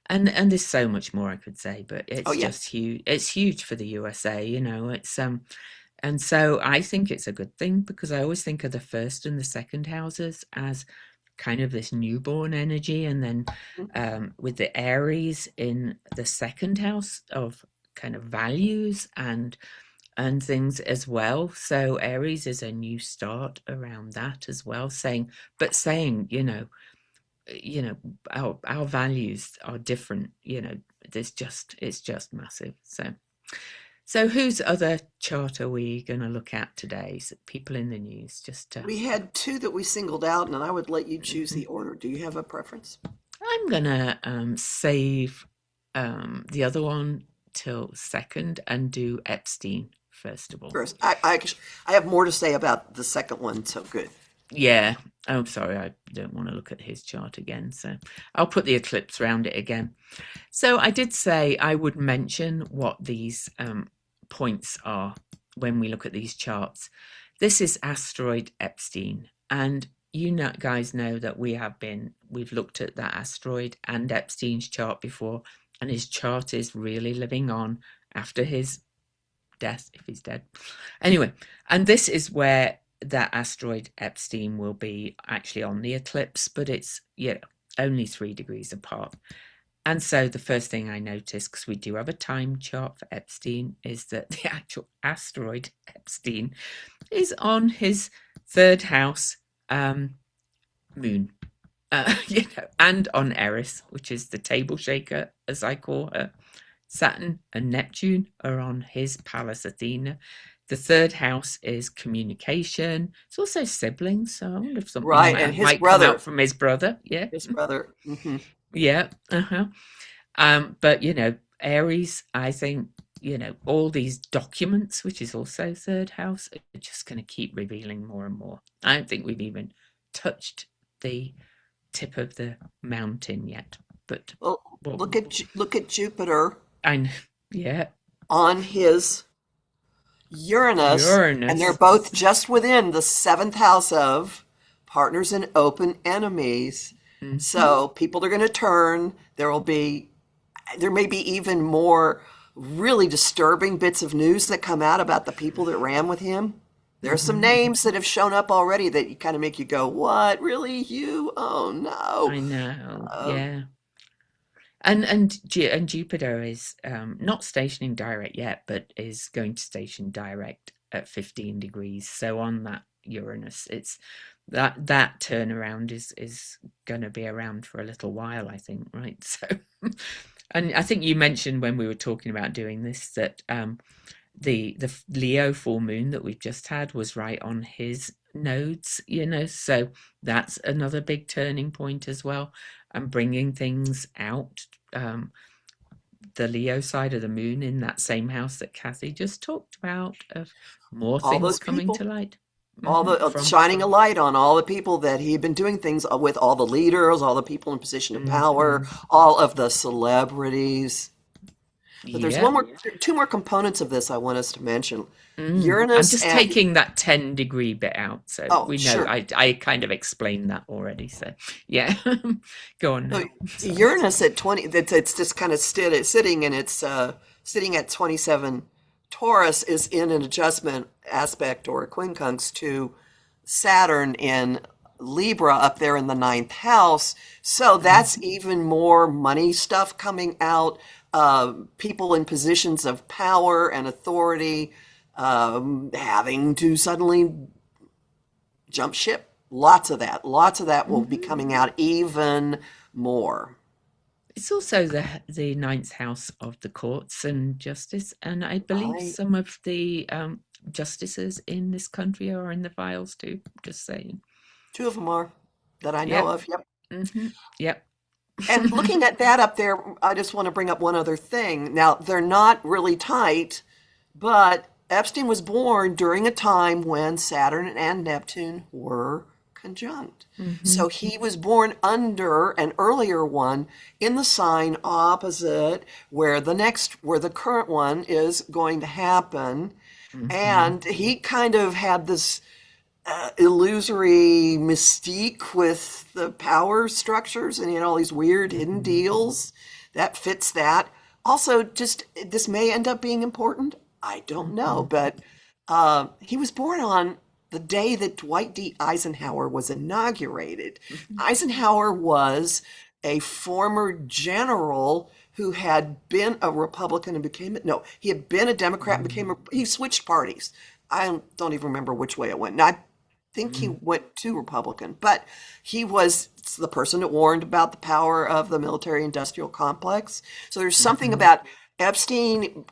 there's so much more I could say, but it's just huge. It's huge for the USA, it's and so I think it's a good thing, because I always think of the first and the second houses as kind of this newborn energy, and then with the Aries in the second house of kind of values and things as well. So Aries is a new start around that as well, saying our values are different. It's just massive. So whose other chart are we going to look at today? So people in the news, we had two that we singled out, and I would let you choose the order. Do you have a preference? I'm going to save the other one till second and do Epstein first of all. First, I have more to say about the second one, so good. Yeah, I'm sorry, I don't want to look at his chart again, so I'll put the eclipse around it again. So I did say I would mention what these points are when we look at these charts. This is asteroid Epstein, and guys know that we've looked at that asteroid and Epstein's chart before, and his chart is really living on after his death, if he's dead. Anyway, and this is where that asteroid Epstein will be actually on the eclipse, but it's, only 3 degrees apart. And so the first thing I noticed, because we do have a time chart for Epstein, is that the actual asteroid Epstein is on his third house moon, and on Eris, which is the table shaker, as I call her. Saturn and Neptune are on his Pallas Athena. The third house is communication. It's also siblings, so I wonder if something Right, and might come out from his brother. Yeah, his brother. yeah, but Aries, I think, all these documents, which is also third house, are just going to keep revealing more and more. I don't think we've even touched the tip of the mountain yet, but Well, well, look at Jupiter I yeah, on his Uranus, and they're Uranus. both just within the seventh house of partners and open enemies. Hmm. So people are going to turn. There may be even more really disturbing bits of news that come out about the people that ran with him. There are some Hmm. names that have shown up already that you kind of make you go, "What? Really? You? Oh no!" I know, Um, yeah. And Jupiter is not stationing direct yet, but is going to station direct at 15 degrees. So on that Uranus, it's that turnaround is going to be around for a little while, I think, right? So, and I think you mentioned when we were talking about doing this that the Leo full moon that we've just had was right on his nodes, so that's another big turning point as well, and bringing things out. Um, the Leo side of the moon in that same house that Kathy just talked about, of more all things those coming to people. light. All the From shining a light on all the people that he had been doing things with, all the leaders, all the people in position of power, hmm all of the celebrities. But there's yeah. two more components of this I want us to mention. I'm Uranus just and taking that 10-degree bit out, so oh, we know. sure. I kind of explained that already, so yeah. Go on So now. Sorry. Uranus at 20, it's just kind of sitting, and it's sitting at 27. Taurus is in an adjustment aspect or a quincunx to Saturn in Libra up there in the ninth house. So that's Mhm. even more money stuff coming out. People in positions of power and authority having to suddenly jump ship. Lots of that. Lots of that will be Mhm. coming out even more. It's also the ninth house of the courts and justice, and I believe Right. some of the justices in this country are in the files too. Just saying. Two of them are that I know Yep. of. Yep. Yep. And looking at that up there, I just want to bring up one other thing. Now, they're not really tight, but Epstein was born during a time when Saturn and Neptune were conjunct. hmm So he was born under an earlier one in the sign opposite where the current one is going to happen. hmm And he kind of had this illusory mystique with the power structures, and he had all these weird hidden deals that fits that. Also, just this may end up being important. I don't know, hmm but he was born on the day that Dwight D. Eisenhower was inaugurated. Eisenhower was a former general who had been a Republican and became no, he had been a Democrat and became he switched parties. I don't even remember which way it went. And I think he went to Republican, but he was the person that warned about the power of the military industrial complex. So there's something hmm about Epstein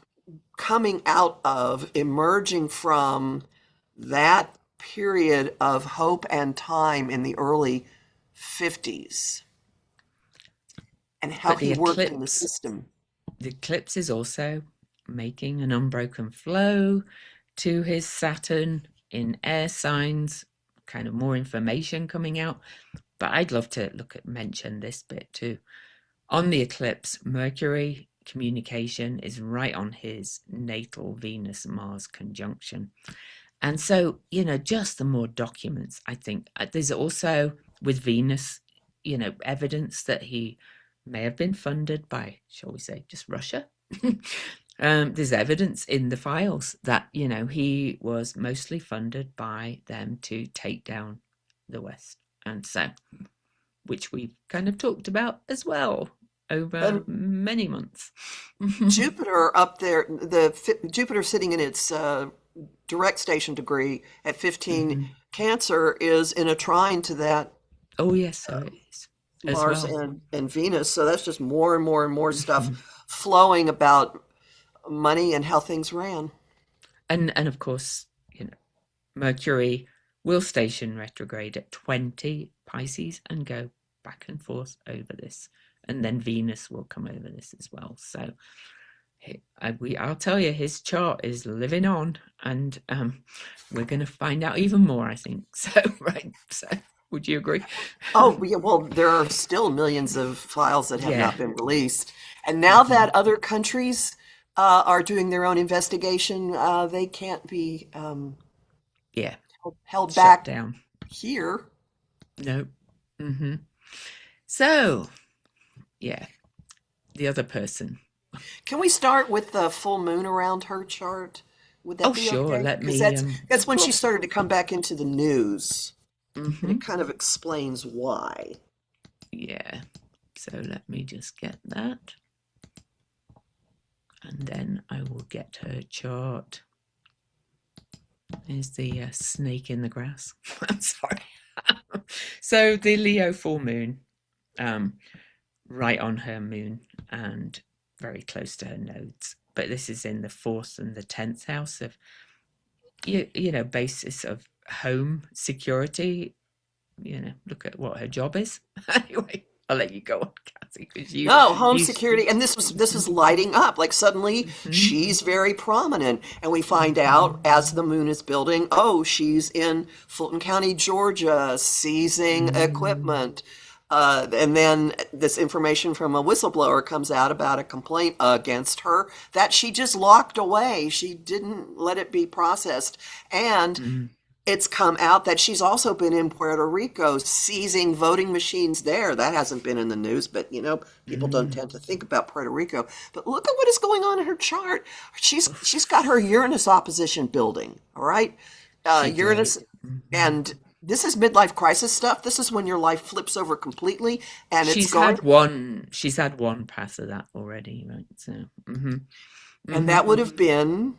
coming out of, emerging from that period of hope and time in the early 50s and how But he worked in the system. the eclipse is also making an unbroken flow to his Saturn in air signs, kind of more information coming out. But I'd love to mention this bit too. On the eclipse, Mercury communication is right on his natal Venus Mars conjunction. And so, just the more documents, I think. There's also with Venus, evidence that he may have been funded by, shall we say, just Russia. There's evidence in the files that, he was mostly funded by them to take down the West. And so, which we've kind of talked about as well over And many months. Jupiter up there, Jupiter sitting in its direct station degree at 15 Mhm. Cancer is in a trine to that Oh, yes, so it is as Mars well. and Venus. So that's just more and more and more stuff Mhm. flowing about money and how things ran. And of course, Mercury will station retrograde at 20 Pisces and go back and forth over this. And then Venus will come over this as well. So I'll tell you, his chart is living on, and we're going to find out even more, I think. So, right. So, would you agree? Oh, yeah, well, there are still millions of files that have Yeah. not been released. And now Hmm. that other countries are doing their own investigation, they can't be Yeah. held Shut back down. here. No. Hmm. So, yeah, the other person. Can we start with the full moon around her chart? Would that Oh, be sure. okay? Let Because me, that's of when she course. started to come back into the news, and Hmm. it kind of explains why. Yeah. So let me just get that. And then I will get her chart. There's the snake in the grass. I'm sorry. So the Leo full moon, um, right on her moon and very close to her nodes. But this is in the fourth and the 10th house of, basis of home security. Look at what her job is. Anyway, I'll let you go on, Kathy, because No, home you. security, and this is lighting up. Like suddenly Mhm, she's very prominent, and we find mhm, out as the moon is building, oh, she's in Fulton County, Georgia, seizing mm, equipment. And then this information from a whistleblower comes out about a complaint against her that she just locked away. She didn't let it be processed. And mm, it's come out that she's also been in Puerto Rico seizing voting machines there. That hasn't been in the news, but people don't mm. tend to think about Puerto Rico. But look at what is going on in her chart. She's got her Uranus opposition building. All right, She Uranus, did. Mhm. and this is midlife crisis stuff. This is when your life flips over completely, and it's She's going. had one. She's had one pass of that already, right? So, And hmm that would have been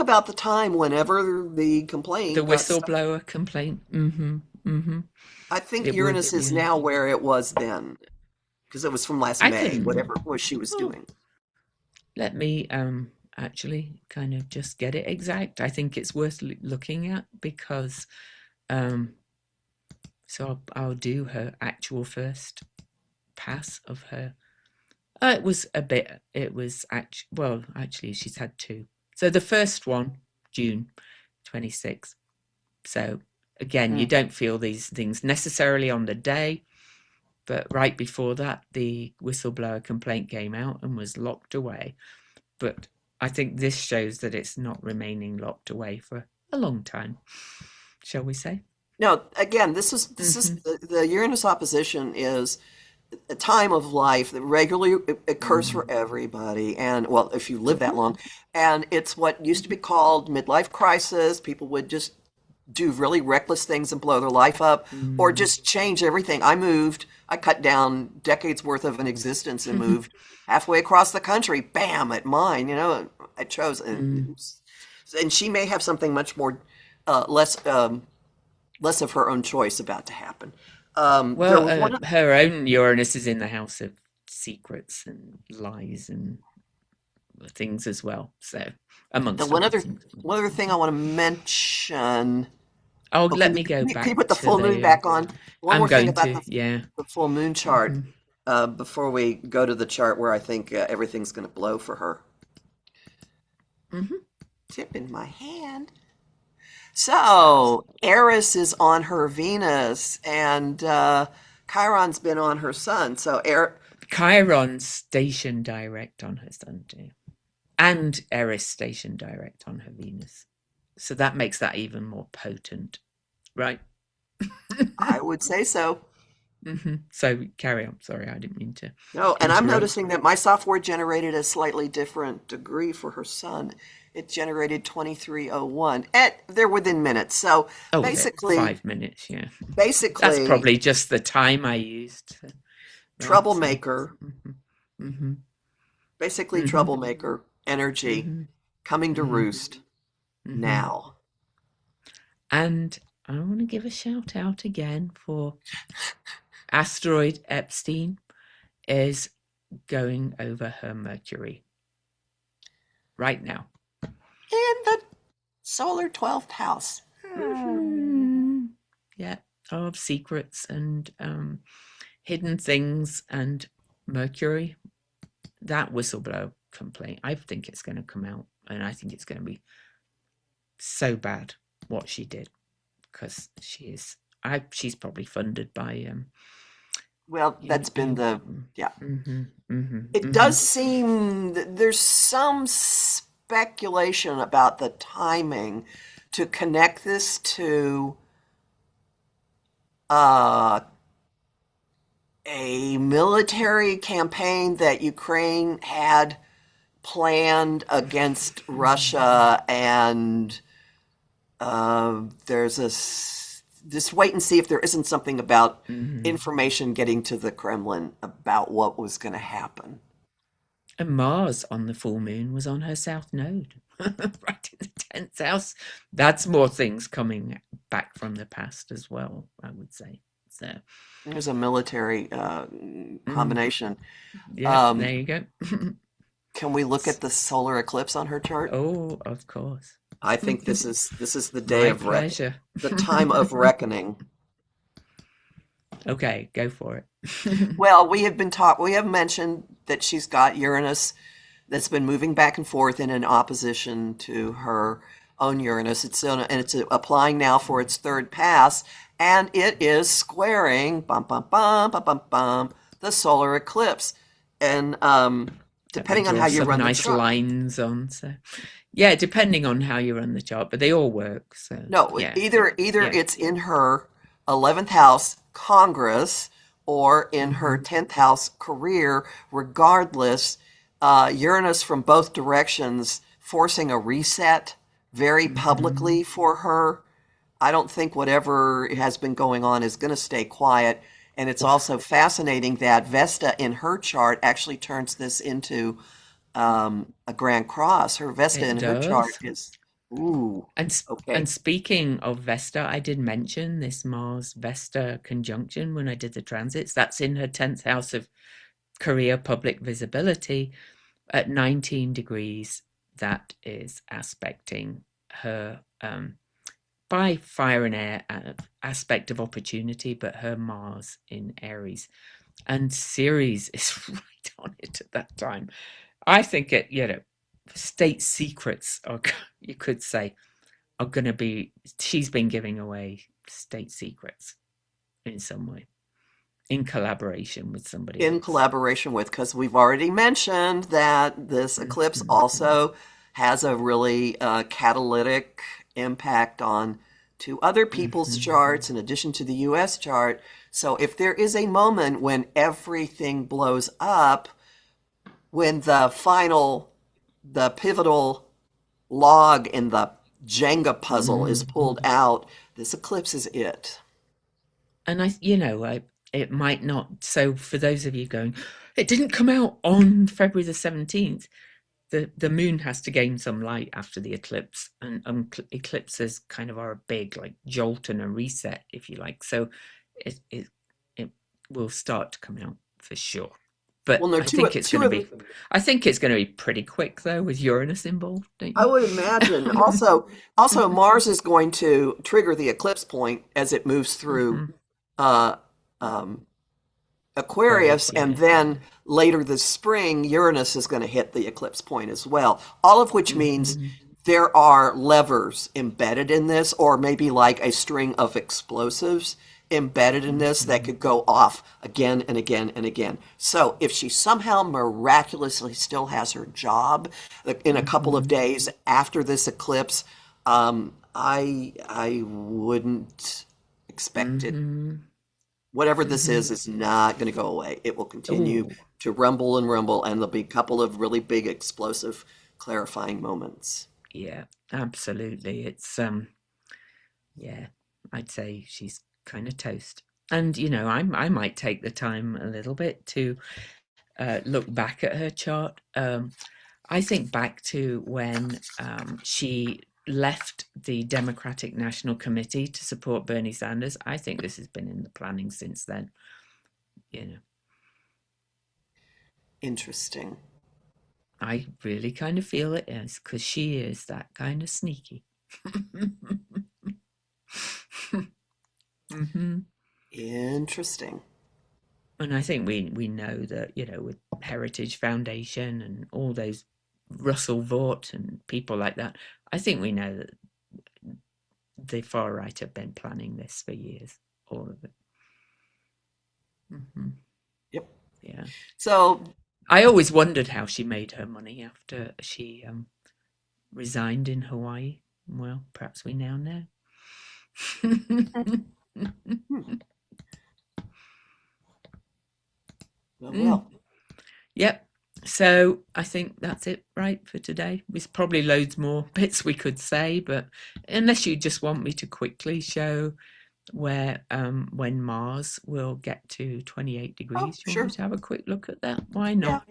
about the time whenever the the complaint got started. whistleblower complaint. Hmm. I think It would, Uranus is yeah. now where it was then, because it was from last I May, think. whatever it was she was Oh, doing. let me actually kind of just get it exact. I think it's worth looking at because um so I'll do her actual first pass of her. It was a bit. It was actually, well, actually she's had two. So the first one, June 26th. So again, you Mm. don't feel these things necessarily on the day, but right before that, the whistleblower complaint came out and was locked away. But I think this shows that it's not remaining locked away for a long time, shall we say? Now, again, this is Hmm. the Uranus opposition is a time of life that regularly occurs for everybody, and well, if you live that long, and it's what used to be called midlife crisis. People would just do really reckless things and blow their life up, or Mm. just change everything. I cut down decades worth of an existence and moved halfway across the country. Bam, at mine, I chose, Mm. and she may have something much more, less of her own choice about to happen. There Well, was one. her own Uranus is in the house of secrets and lies and things as well. So, The amongst other things. one other thing I want to mention. Oh, Oh, let me go can you back put the to full moon the. back on? One I'm more thing going about to, yeah. the full moon chart Hmm. before we go to the chart where I think everything's going to blow for her. Hmm. Tip in my hand. So Eris is on her Venus, and Chiron's been on her Sun. So Chiron station direct on her Sun too, and Eris station direct on her Venus. So that makes that even more potent, right? I would say so. So carry on. Sorry, I didn't mean to No, and I'm interrupt. noticing that my software generated a slightly different degree for her son. It generated 2301. They're within minutes. So Oh, yeah, basically, 5 minutes. Yeah, that's basically, probably just the time I used. Right. So. troublemaker, Hmm. Hmm. basically Hmm. troublemaker energy Hmm. coming to Hmm. roost Hmm. now. And I want to give a shout out again for asteroid Epstein is going over her Mercury right now. In the solar 12th house. Hmm. Yeah, of secrets and hidden things and Mercury. That whistleblower complaint, I think it's going to come out, and I think it's going to be so bad what she did because she is. She's probably funded by Well, that's been you. the, yeah. Mm-hmm, mm-hmm, It mm-hmm. does seem that there's some speculation about the timing to connect this to uh, a military campaign that Ukraine had planned against Russia, and there's just wait and see if there isn't something about Mm-hmm. information getting to the Kremlin about what was going to happen. And Mars on the full moon was on her south node, right in the 10th house. That's more things coming back from the past as well, I would say. So, There's a military mm, combination. yeah, Um, there you go. can we look at the solar eclipse on her chart? Oh, of course. I think this is the day My of pleasure. the time of reckoning. Okay, go for it. Well, we have mentioned that she's got Uranus that's been moving back and forth in an opposition to her own Uranus. And it's applying now for its third pass, and it is squaring bum bum bum bum bum bum the solar eclipse. And Let me depending on draw how you some run the nice chart. lines on. So, yeah, depending on how you run the chart, but they all work. So, No, yeah, either yeah. it's in her 11th house Congress or in her Hmm. 10th house career. Regardless, Uranus from both directions forcing a reset very Hmm. publicly for her. I don't think whatever has been going on is going to stay quiet. And it's also fascinating that Vesta in her chart actually turns this into a Grand Cross. Her Vesta It in her chart does. is, ooh, And okay. speaking of Vesta, I did mention this Mars Vesta conjunction when I did the transits. That's in her 10th house of career public visibility at 19 degrees. That is aspecting her by fire and air aspect of opportunity, but her Mars in Aries. And Ceres is right on it at that time. I think state secrets are, you could say, are going to be, she's been giving away state secrets in some way in collaboration with somebody In else. collaboration with, because we've already mentioned that this eclipse Mhm. also has a really catalytic impact on two other people's Mhm. charts in addition to the US chart. So if there is a moment when everything blows up, when the pivotal log in the Jenga puzzle is Mhm. pulled out, this eclipse is it. And it might not. So for those of you going, it didn't come out on February the 17th. The moon has to gain some light after the eclipse, and eclipses kind of are a big like jolt and a reset, if you like. So it will start to come out for sure. Well, But no, I think it's two going to of be, I think it's going to be pretty quick though, with Uranus involved, don't I you? would imagine. Also, Mars is going to trigger the eclipse point as it moves through Hmm. uh, um, Aquarius, Aquarius, and yeah. then later this spring, Uranus is going to hit the eclipse point as well. All of which means Hmm. there are levers embedded in this, or maybe like a string of explosives embedded in this that Hmm. could go off again and again and again. So if she somehow miraculously still has her job in a couple of Hmm. days after this eclipse, I wouldn't expect it Hmm. Whatever this Hmm. is not going to go away. It will continue Oh, to rumble and rumble, and there'll be a couple of really big, explosive, clarifying moments. yeah, absolutely. It's yeah, I'd say she's kind of toast. And I might take the time a little bit to look back at her chart. I think back to when she left the Democratic National Committee to support Bernie Sanders. I think this has been in the planning since then. You know, Interesting. I really kind of feel it is because she is that kind of sneaky. Hmm. Interesting. And I think we know that with Heritage Foundation and all those Russell Vought and people like that, I think we know that the far right have been planning this for years, all of it. Hmm. Yep. Yeah, So, I always wondered how she made her money after she resigned in Hawaii. Well, perhaps we now know. hmm, well, Mm. well. Yep. So I think that's it, right, for today. There's probably loads more bits we could say, but unless you just want me to quickly show where when Mars will get to 28 Oh, degrees, do you want me sure. to have a quick look at that? Why Yeah. not?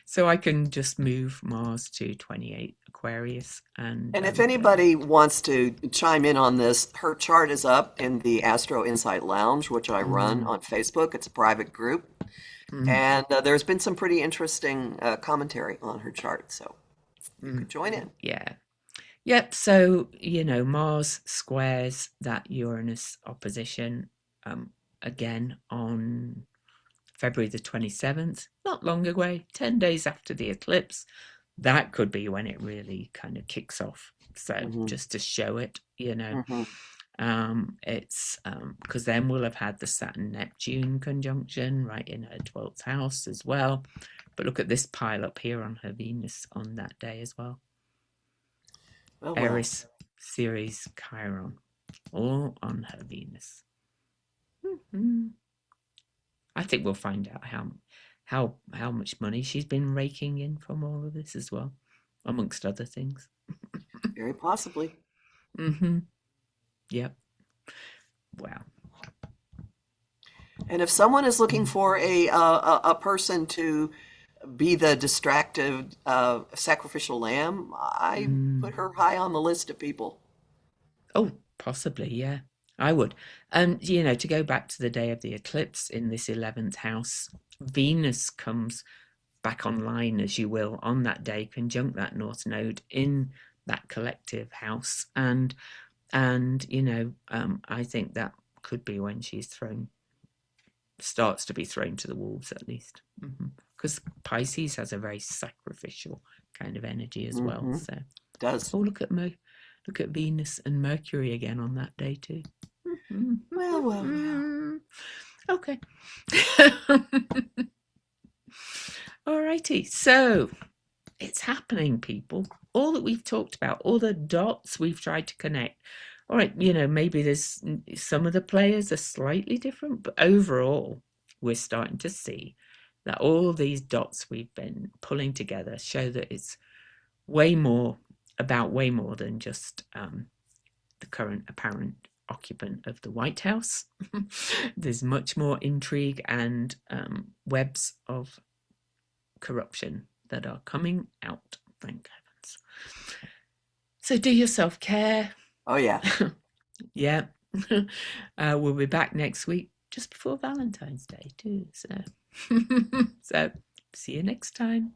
So I can just move Mars to 28 Aquarius and And if anybody wants to chime in on this, her chart is up in the Astro Insight Lounge, which I run mm, on Facebook. It's a private group. mm, And there's been some pretty interesting commentary on her chart. So you mm, could join in. yeah. Yep. So, Mars squares that Uranus opposition um, again on February the 27th, not long away, 10 days after the eclipse. That could be when it really kind of kicks off. So, Hmm. just to show it, Hmm. it's because then we'll have had the Saturn Neptune conjunction right in her 12th house as well. But look at this pile up here on her Venus on that day as well. Well, well. Eris, Ceres, Chiron, all on her Venus. Mm-hmm. I think we'll find out how much money she's been raking in from all of this as well, amongst other things. Very possibly. Mm-hmm. Yep. Wow. And if someone is looking Mm. for a person to be the distracted sacrificial lamb, I Mm. put her high on the list of people. Oh, possibly, yeah. I would. To go back to the day of the eclipse in this 11th house, Venus comes back online, as you will, on that day, conjunct that North Node in that collective house. And I think that could be when she's starts to be thrown to the wolves, at least. Because Pisces has a very sacrificial kind of energy as well. Hmm. So, Does. oh, look at Venus and Mercury again on that day too. Well, well, well. Okay. All righty. So it's happening, people. All that we've talked about, all the dots we've tried to connect. All right, maybe there's some of the players are slightly different, but overall, we're starting to see that all these dots we've been pulling together show that it's way more than just the current apparent occupant of the White House. There's much more intrigue and webs of corruption that are coming out, thank heavens. So do your self care. Oh, yeah. Yeah. We'll be back next week, just before Valentine's Day, too. So, so see you next time.